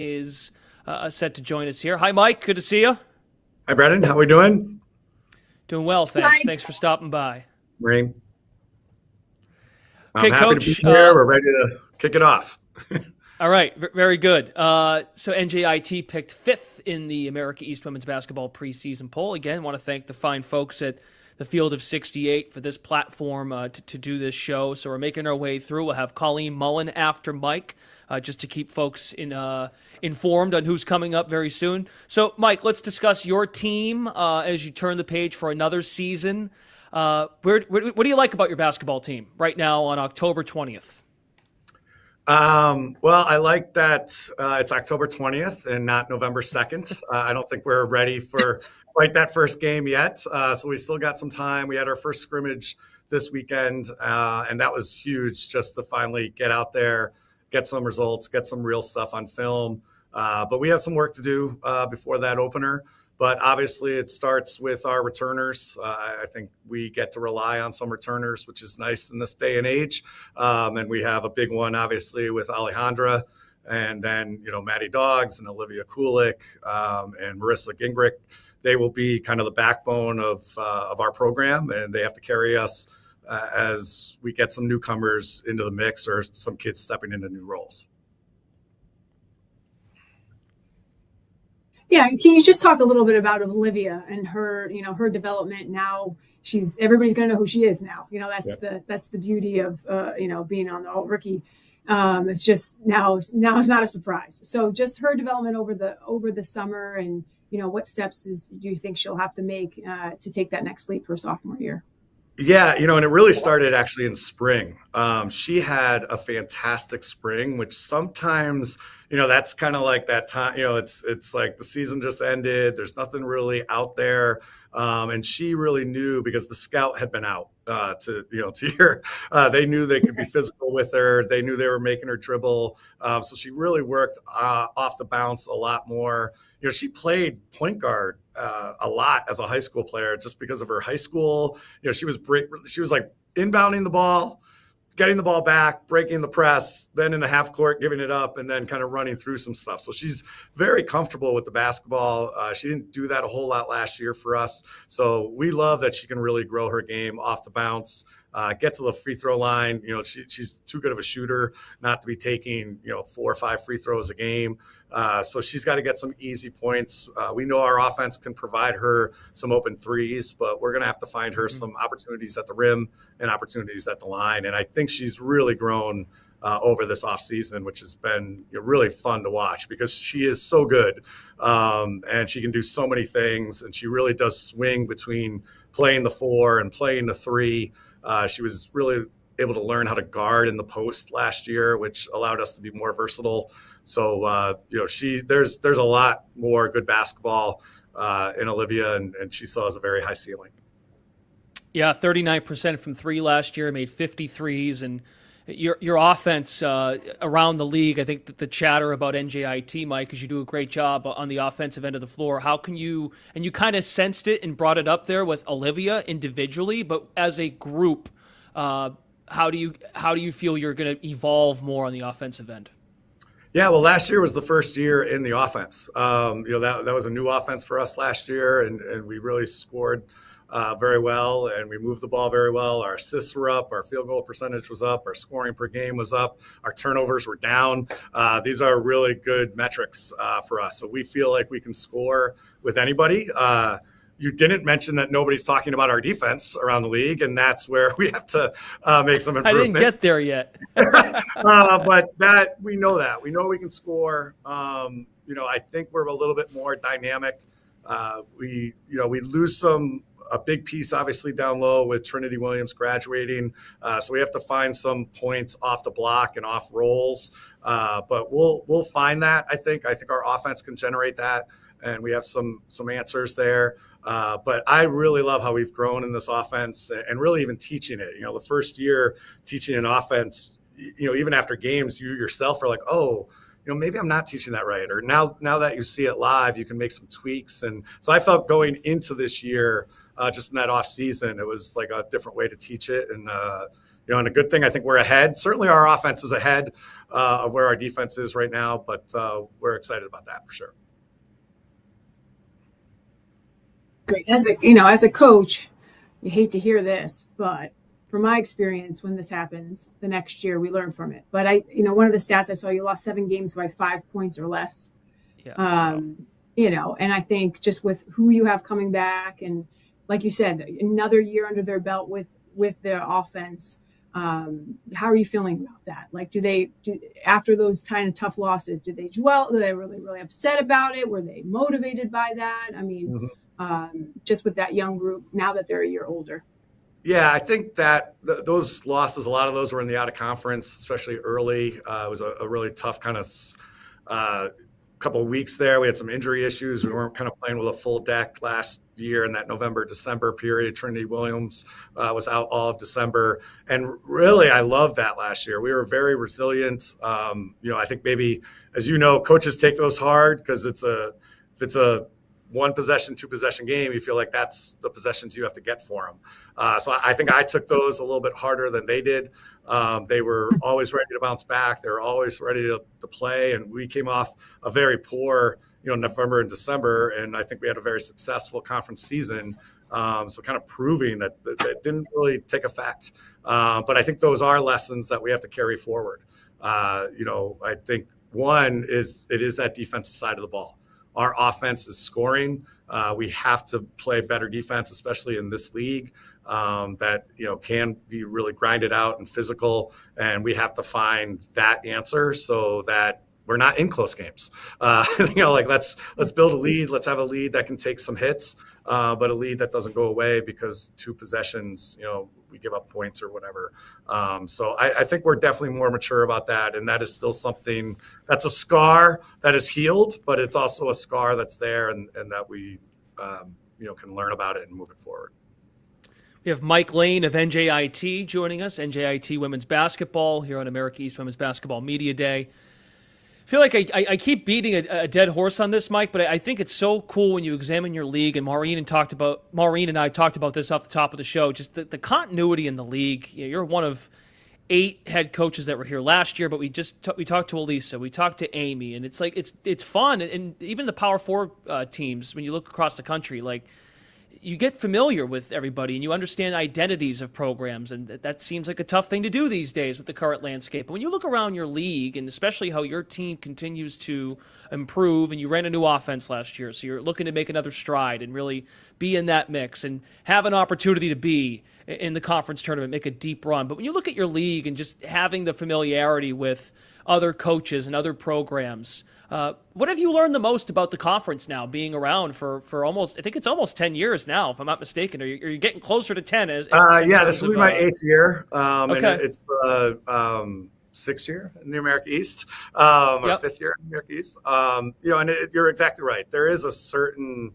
is set to join us here. Hi, Mike. Good to see you. Hi, Brennan. How we doing? Doing well, thanks. Hi. Thanks for stopping by. Maureen. Okay, I'm happy Coach, to be here. We're ready to kick it off. All right, very good. So NJIT picked 5th in the America East Women's Basketball preseason poll. Again, want to thank the fine folks at the Field of 68 for this platform to do this show. So we're making our way through. We'll have Colleen Mullen after Mike, just to keep folks informed on who's coming up very soon. So, Mike, let's discuss your team as you turn the page for another season. What do you like about your basketball team right now on October 20th? Well, I like that it's October 20th and not November 2nd. I don't think we're ready for quite that first game yet. So we still got some time. We had our first scrimmage this weekend, and that was huge just to finally get out there, get some results, get some real stuff on film. But we have some work to do before that opener. But obviously, it starts with our returners. I think we get to rely on some returners, which is nice in this day and age. And we have a big one, obviously, with Alejandra, and then Maddie Doggs and Olivia Kulik and Marissa Gingrich. They will be kind of the backbone of our program, and they have to carry us as we get some newcomers into the mix or some kids stepping into new roles. Yeah, can you just talk a little bit about Olivia and her, her development now? Everybody's going to know who she is now. That's the beauty of being on the alt rookie. It's just now it's not a surprise. So just her development over the summer, and what steps do you think she'll have to make to take that next leap her sophomore year? Yeah, and it really started actually in spring. She had a fantastic spring, which sometimes, that's kind of like that time, it's like the season just ended. There's nothing really out there. And she really knew, because the scout had been out to hear. They knew they could be physical with her. They knew they were making her dribble. So she really worked off the bounce a lot more. She played point guard a lot as a high school player just because of her high school. She was like inbounding the ball, getting the ball back, breaking the press, then in the half court, giving it up, and then kind of running through some stuff. So she's very comfortable with the basketball. She didn't do that a whole lot last year for us. So we love that she can really grow her game off the bounce, get to the free throw line. She's too good of a shooter not to be taking, 4 or 5 free throws a game. So she's got to get some easy points. We know our offense can provide her some open threes, but we're going to have to find her some opportunities at the rim and opportunities at the line. And I think she's really grown over this offseason, which has been really fun to watch because she is so good, and she can do so many things. And she really does swing between playing the 4 and playing the 3. She was really able to learn how to guard in the post last year, which allowed us to be more versatile. So, there's a lot more good basketball in Olivia, and she still has a very high ceiling. Yeah, 39% from 3 last year, made 53s, and your offense around the league. I think that the chatter about NJIT, Mike, because you do a great job on the offensive end of the floor. How can you, and you kind of sensed it and brought it up there with Olivia individually, but as a group, how do you feel you're going to evolve more on the offensive end? Yeah, well, last year was the first year in the offense. That was a new offense for us last year, and we really scored very well, and we moved the ball very well. Our assists were up, our field goal percentage was up, our scoring per game was up, our turnovers were down. These are really good metrics for us. So we feel like we can score with anybody. You didn't mention that nobody's talking about our defense around the league, and that's where we have to make some improvements. I didn't get there yet. But that we know we can score. I think we're a little bit more dynamic. We lose a big piece, obviously, down low with Trinity Williams graduating. So we have to find some points off the block and off rolls. But we'll find that, I think. I think our offense can generate that, and we have some answers there. But I really love how we've grown in this offense and really even teaching it. The first year teaching an offense, even after games, you yourself are like, oh, maybe I'm not teaching that right. Or now that you see it live, you can make some tweaks. And so I felt going into this year, just in that off season, it was like a different way to teach it. And, and a good thing, I think we're ahead. Certainly our offense is ahead of where our defense is right now, but we're excited about that for sure. Great. As a coach, you hate to hear this, but from my experience, when this happens, the next year we learn from it. But one of the stats I saw, you lost 7 games by 5 points or less. Yeah. And I think just with who you have coming back, and like you said, another year under their belt with their offense. How are you feeling about that? Like, after those kind of tough losses, did they dwell? Were they really, really upset about it? Were they motivated by that? I mean, just with that young group now that they're a year older. Yeah, I think that those losses, a lot of those were in the out of conference, especially early. It was a really tough kind of couple of weeks there. We had some injury issues. We weren't kind of playing with a full deck last year in that November-December period. Trinity Williams was out all of December. And really, I loved that last year. We were very resilient. I think maybe, as you know, coaches take those hard because if it's a 1 possession, 2 possession game, you feel like that's the possessions you have to get for them. So I think I took those a little bit harder than they did. They were always ready to bounce back. They were always ready to play. And we came off a very poor, November and December. And I think we had a very successful conference season. So kind of proving that it didn't really take effect. But I think those are lessons that we have to carry forward. I think one is it is that defensive side of the ball. Our offense is scoring. We have to play better defense, especially in this league that, can be really grinded out and physical. And we have to find that answer so that we're not in close games. Let's build a lead. Let's have a lead that can take some hits, but a lead that doesn't go away because 2 possessions, we give up points or whatever. So I think we're definitely more mature about that. And that is still something that's a scar that is healed, but it's also a scar that's there and that we, can learn about it and move it forward. We have Mike Lane of NJIT joining us, NJIT Women's Basketball here on America East Women's Basketball Media Day. I feel like I keep beating a dead horse on this, Mike, but I think it's so cool when you examine your league, and Maureen and I talked about this off the top of the show, just the continuity in the league. You're one of 8 head coaches that were here last year, but we talked to Elisa, we talked to Amy, and it's like it's fun, and even the Power 4 teams, when you look across the country, like, you get familiar with everybody and you understand identities of programs, and that seems like a tough thing to do these days with the current landscape. But when you look around your league, and especially how your team continues to improve, and you ran a new offense last year, so you're looking to make another stride and really be in that mix and have an opportunity to be in the conference tournament, make a deep run. But when you look at your league and just having the familiarity with other coaches and other programs, what have you learned the most about the conference now, being around for almost, I think it's almost 10 years now, if I'm not mistaken? Are you getting closer to 10? This will be my 8th year. Okay. And it's the 6th year in the America East, or 5th year in the America East. You're exactly right. There is a certain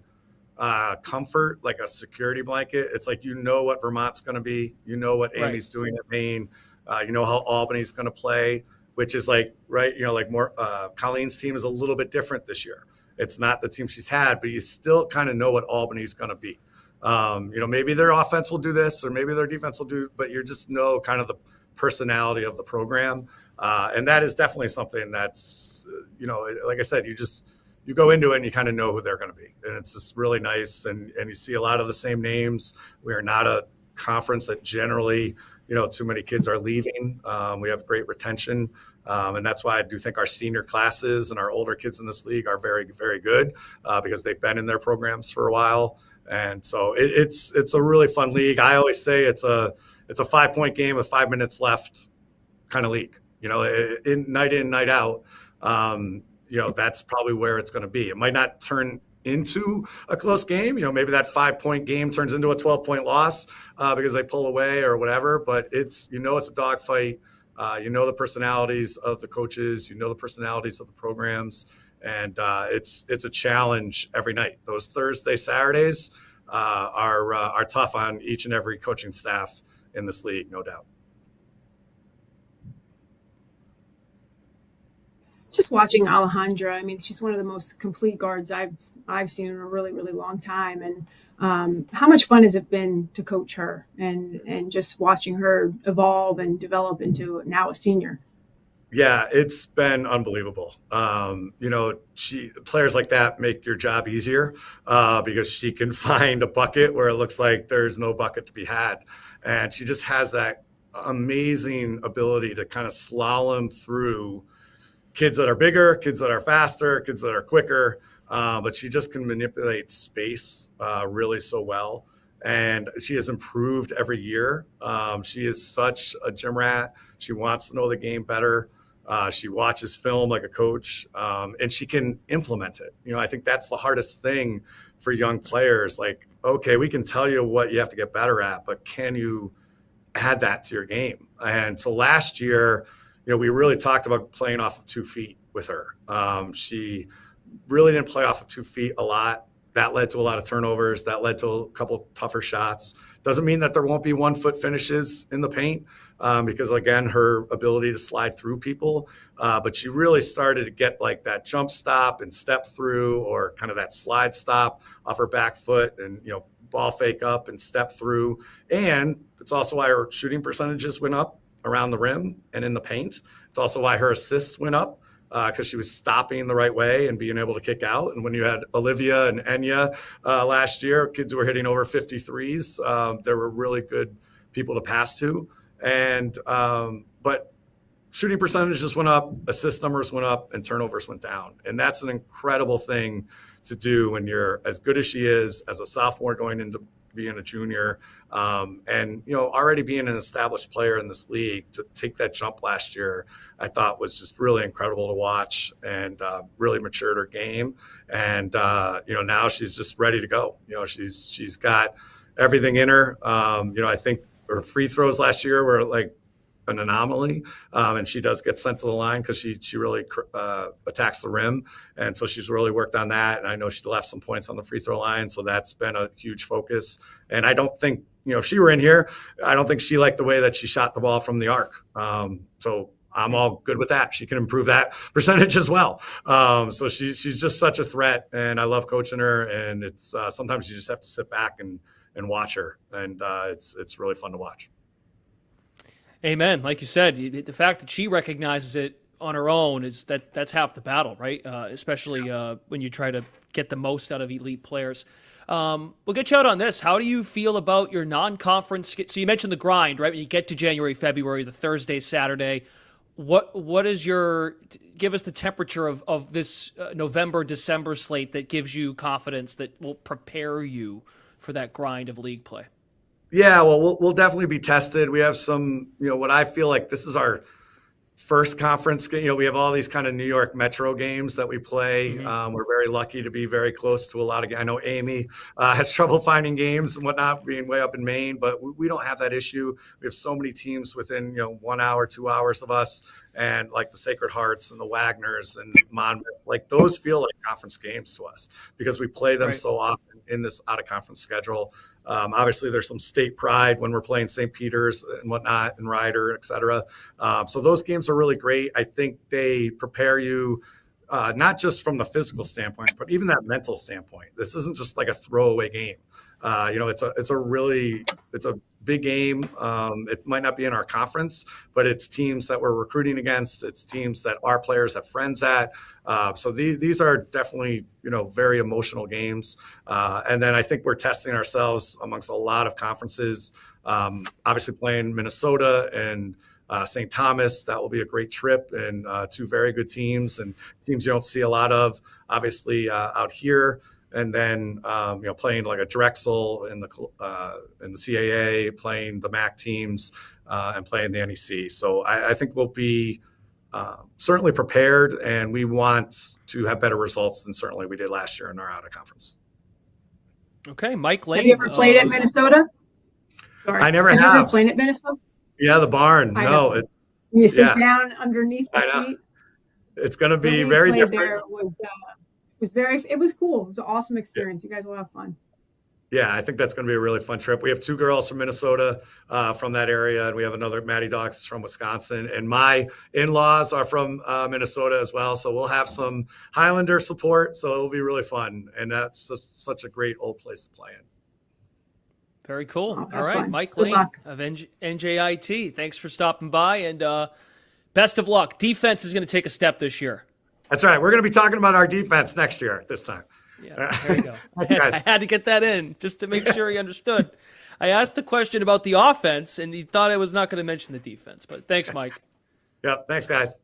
comfort, like a security blanket. It's like, what Vermont's going to be, what Amy's doing at Maine, how Albany's going to play, which is like, right, more Colleen's team is a little bit different this year. It's not the team she's had, but you still kind of know what Albany's going to be. Maybe their offense will do this or maybe their defense will do, but you just know kind of the personality of the program. And that is definitely something that's, like I said, you go into it and you kind of know who they're going to be. And it's just really nice. And you see a lot of the same names. We are not a conference that generally, too many kids are leaving. We have great retention. And that's why I do think our senior classes and our older kids in this league are very, very good because they've been in their programs for a while. And so it's a really fun league. I always say it's a 5-point game with 5 minutes left kind of league, in, night out. That's probably where it's going to be. It might not turn into a close game. Maybe that 5-point game turns into a 12-point loss because they pull away or whatever, but it's a dogfight. The personalities of the coaches, the personalities of the programs, and it's a challenge every night. Those Thursday, Saturdays are tough on each and every coaching staff in this league, no doubt. Just watching Alejandra, I mean, she's one of the most complete guards I've seen in a really, really long time. And How much fun has it been to coach her and just watching her evolve and develop into now a senior? Yeah, it's been unbelievable. Players like that make your job easier because she can find a bucket where it looks like there's no bucket to be had. And she just has that amazing ability to kind of slalom through kids that are bigger, kids that are faster, kids that are quicker. But she just can manipulate space really so well. And she has improved every year. She is such a gym rat. She wants to know the game better. She watches film like a coach, and she can implement it. I think that's the hardest thing for young players. Like, okay, we can tell you what you have to get better at, but can you add that to your game? And so last year, we really talked about playing off of 2 feet with her. She really didn't play off of 2 feet a lot. That led to a lot of turnovers. That led to a couple tougher shots. Doesn't mean that there won't be 1-foot finishes in the paint because, again, her ability to slide through people. But she really started to get like that jump stop and step through, or kind of that slide stop off her back foot, and, ball fake up and step through. And it's also why her shooting percentages went up around the rim and in the paint. It's also why her assists went up, because she was stopping the right way and being able to kick out. And when you had Olivia and Enya last year, kids who were hitting over 53s, there were really good people to pass to. And but shooting percentages went up, assist numbers went up, and turnovers went down. And that's an incredible thing to do when you're as good as she is as a sophomore going into being a junior, and already being an established player in this league. To take that jump last year, I thought was just really incredible to watch, and really matured her game. And now she's just ready to go. She's got everything in her. I think her free throws last year were like an anomaly, and she does get sent to the line because she really attacks the rim, and so she's really worked on that. And I know she left some points on the free throw line, so that's been a huge focus. And I don't think if she were in here, I don't think she liked the way that she shot the ball from the arc. So I'm all good with that. She can improve that percentage as well. So she's just such a threat, and I love coaching her. And it's sometimes you just have to sit back and watch her, and it's really fun to watch. Amen. Like you said, the fact that she recognizes it on her own that's half the battle, right? Especially when you try to get the most out of elite players. We'll get you out on this. How do you feel about your non-conference? So you mentioned the grind, right? When you get to January, February, the Thursday, Saturday. What is give us the temperature of this November, December slate that gives you confidence that will prepare you for that grind of league play? Yeah, well, we'll definitely be tested. We have some, what I feel like this is our first conference game. We have all these kind of New York Metro games that we play. Mm-hmm. We're very lucky to be very close to a lot of. I know Amy has trouble finding games and whatnot, being way up in Maine, but we don't have that issue. We have so many teams within 1 hour, 2 hours of us, and like the Sacred Hearts and the Wagners and Monmouth, like those feel like conference games to us because we play them so often in this out of conference schedule. Obviously, there's some state pride when we're playing St. Peter's and whatnot, and Ryder, et cetera. So those games are really great. I think they prepare you not just from the physical standpoint, but even that mental standpoint. This isn't just like a throwaway game. It's a big game. It might not be in our conference, but it's teams that we're recruiting against. It's teams that our players have friends at. So these are definitely, very emotional games. And then I think we're testing ourselves amongst a lot of conferences. Obviously playing Minnesota and St. Thomas, that will be a great trip, and 2 very good teams and teams you don't see a lot of, obviously, out here. And then, playing like a Drexel in the CAA, playing the MAC teams, and playing the NEC. So I think we'll be certainly prepared, and we want to have better results than certainly we did last year in our out of conference. Okay, Mike Lane. Have you ever played at Minnesota? Sorry, I never have. Have you ever played at Minnesota? Yeah, the barn. No, you sit down underneath the seat. It's going to be very different. There it was cool. It was an awesome experience. You guys will have fun. Yeah, I think that's going to be a really fun trip. We have 2 girls from Minnesota, from that area, and we have another Maddie Dogs from Wisconsin, and my in-laws are from Minnesota as well. So we'll have some Highlander support. So it'll be really fun, and that's just such a great old place to play in. Very cool. Have All right, fun. Mike Good Lane luck. of NJIT. Thanks for stopping by, and best of luck. Defense is going to take a step this year. That's right. We're going to be talking about our defense next year, this time. Yeah, there you go. Thanks, guys. I had to get that in just to make sure he understood. I asked a question about the offense, and he thought I was not going to mention the defense. But thanks, Mike. Yep. Thanks, guys.